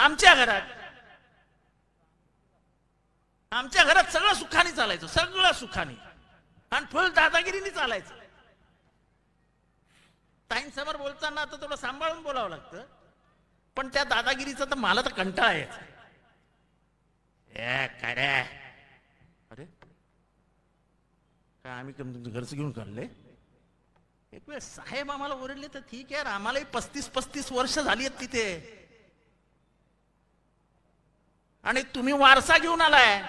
आमच्या घरात सगळं सुखाने चालायचं, सगळं सुखाने आणि फुल दादागिरीने चालायचं. ताईंसमोर बोलताना आता थोडं सांभाळून बोलावं लागतं, पण त्या दादागिरीचा तर मला तर कंटाळा यायचा. अरे काय आम्ही तुमचं घरचं घेऊन काढले? एक वेळ साहेब आम्हाला ओरडले तर ठीक आहे, आम्हालाही 35-35 वर्ष झाली आहेत तिथे, आणि तुम्ही वारसा घेऊन आलाय.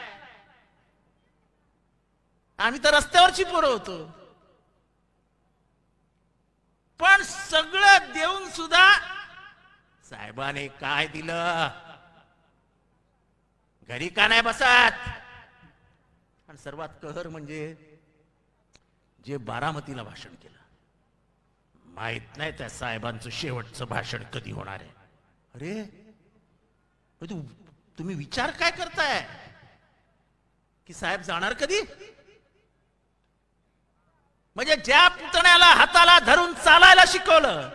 आम्ही तर रस्त्यावरची पोरं होतो. पण सगळं देऊन सुद्धा साहेबाने काय दिलं? घरी का नाही बसत? आणि सर्वात कहर म्हणजे जे बारामतीला भाषण केलं, माहित नाही त्या साहेबांचं शेवटचं भाषण कधी होणार आहे. अरे तुम्ही विचार काय करताय की साहेब जाणार कधी? म्हणजे ज्या पुतण्याला हाताला धरून चालायला शिकवलं,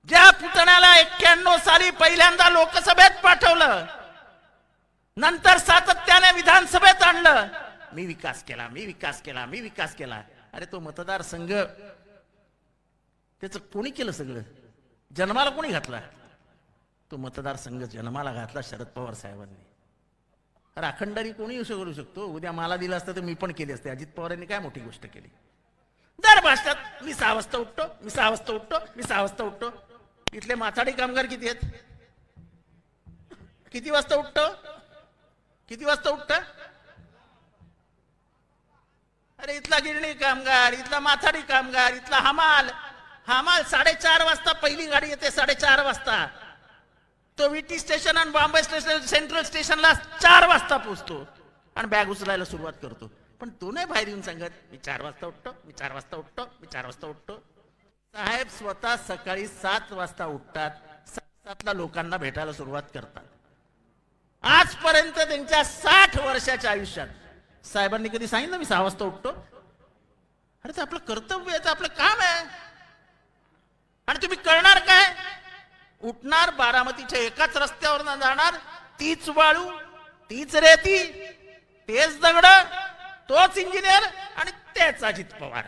ज्या पुतण्याला 91 साली पहिल्यांदा लोकसभेत पाठवलं, नंतर सातत्याने विधानसभेत आणलं, मी विकास केला, मी विकास केला, मी विकास केला. अरे तो मतदारसंघ त्याचं कोणी केलं? सगळं जन्माला कोणी घातला? तो मतदारसंघ जन्माला घातला शरद पवार साहेबांनी. राखणदारी कोणी करू शकतो. उद्या मला दिलं असतं तर मी पण केली असते. अजित पवारांनी काय मोठी गोष्ट केली? दर भाषणात मी 6 वाजता उठतो, मी 6 वाजता उठतो, मी 6 वाजता उठतो. इथले माथाडी कामगार किती आहेत? किती वाजता उठतो? किती वाजता उठत? अरे इथला गिरणी कामगार, इथला माथाडी कामगार, इथला हमाल 4:30 वाजता पहिली गाडी येते. 4:30 वाजता तो विटी स्टेशन आणि बॉम्बे स्टेशन, सेंट्रल स्टेशनला 4 वाजता पोहोचतो आणि बॅग उचलायला सुरुवात करतो. पण तो नाही बाहेर येऊन सांगत मी 4 वाजता उठतो, मी 4 वाजता उठतो, मी 4 वाजता उठतो. साहेब स्वतः सकाळी 7 वाजता उठतात, 7:00ला लोकांना भेटायला सुरुवात करतात. आजपर्यंत त्यांच्या 60 वर्षाच्या आयुष्यात साहेबांनी कधी सांगितलं मी 6 वाजता उठतो? अरे ते आपलं कर्तव्य आहे, ते आपलं काम आहे. आणि तुम्ही करणार काय? उठणार, बारामतीच्या एकाच रस्त्यावर जाणार, तीच वाळू, तीच रेती, तेच दगड, तोच इंजिनियर आणि तेच अजित पवार.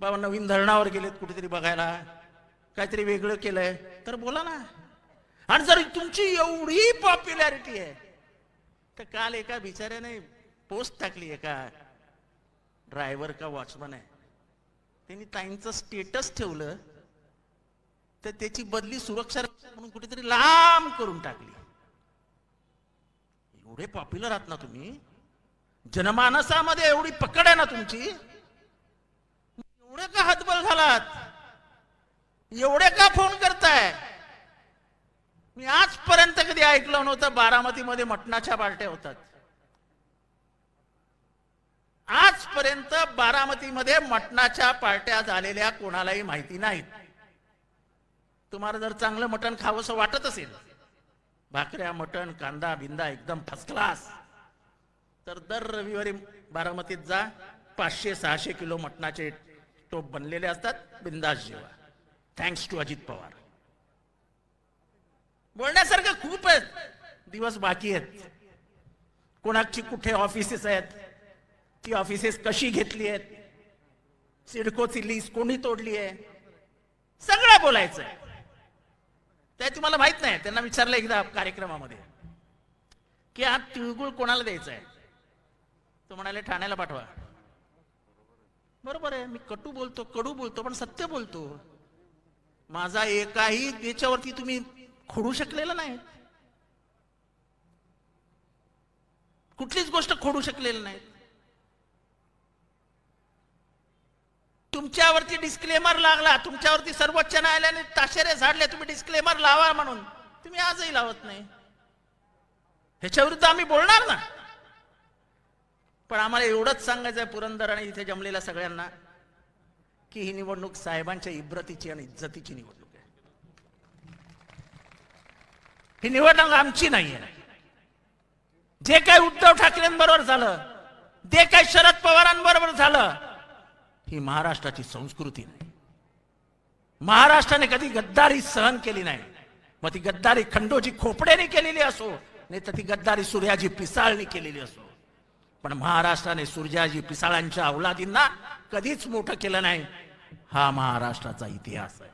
बाबा नवीन धरणावर गेलेत कुठेतरी बघायला, काहीतरी वेगळं केलंय तर बोला ना. आणि जर तुमची एवढी पॉप्युलॅरिटी आहे तर काल एका बिचाऱ्याने पोस्ट टाकली, एका ड्रायव्हर का वॉचमन आहे, त्यांनी ताईंचं स्टेटस ठेवलं तर त्याची बदली सुरक्षा म्हणून कुठेतरी लांब करून टाकली. एवढे पॉप्युलर आहात ना तुम्ही, जनमानसामध्ये एवढी पकड आहे ना तुमची, एवढे का हातबल झालात? एवढे का फोन करताय? मी आजपर्यंत कधी ऐकलं नव्हतं बारामतीमध्ये मटणाच्या पार्ट्या होतात. आजपर्यंत बारामतीमध्ये मटणाच्या पार्ट्या झालेल्या कोणालाही माहिती नाहीत. तुम्हाला जर चांगलं मटण खावंसं वाटत असेल, भाकऱ्या, मटण, कांदा बिंदा एकदम फर्स्ट क्लास, तर दर रविवारी बारामतीत जा. 500-600 किलो मटणाचे टोप बनलेले असतात. बिंदास जेवा. Thanks to Ajit Pawar. बोलण्यासारखं खूप आहेत, दिवस बाकी आहेत. कोणाची कुठे ऑफिसेस आहेत, ती ऑफिसेस कशी घेतली आहेत, सिडकोची लीज कोणी तोडली आहे, सगळं बोलायचं आहे. ते तुम्हाला माहित नाही. त्यांना विचारलं एकदा कार्यक्रमामध्ये की हा तिळगुळ कोणाला द्यायचा आहे, तो म्हणाले ठाण्याला पाठवा. बरोबर आहे, मी कटू बोलतो, कडू बोलतो, पण सत्य बोलतो. माझा एकाही याच्यावरती तुम्ही खोडू शकलेलं नाही, कुठलीच गोष्ट खोडू शकलेलं नाही. तुमच्यावरती डिस्क्लेमर लागला, तुमच्यावरती सर्वोच्च न्यायालयाने ताशेरे झाडले, तुम्ही डिस्क्लेमर लावा म्हणून, तुम्ही आजही लावत नाही. ह्याच्या विरुद्ध आम्ही बोलणार ना. पण आम्हाला एवढंच सांगायचं आहे पुरंदर आणि इथे जमलेल्या सगळ्यांना की ही निवडणूक साहेबांच्या इब्रतीची आणि इज्जतीची निवडणूक आहे. ही निवडणूक आमची नाही आहे. जे काही उद्धव ठाकरेंबरोबर झालं, जे काही शरद पवारांबरोबर झालं, ही महाराष्ट्राची संस्कृती नाही. महाराष्ट्राने कधी गद्दारी सहन केली नाही. मग ती गद्दारी खंडोजी खोपडेने केलेली असो, नाही तर ती गद्दारी सूर्याजी पिसाळने केलेली असो, पण महाराष्ट्राने सूर्याजी पिसाळांच्या अवलादींना कधीच मोठं केलं नाही. हा महाराष्ट्राचा इतिहास आहे.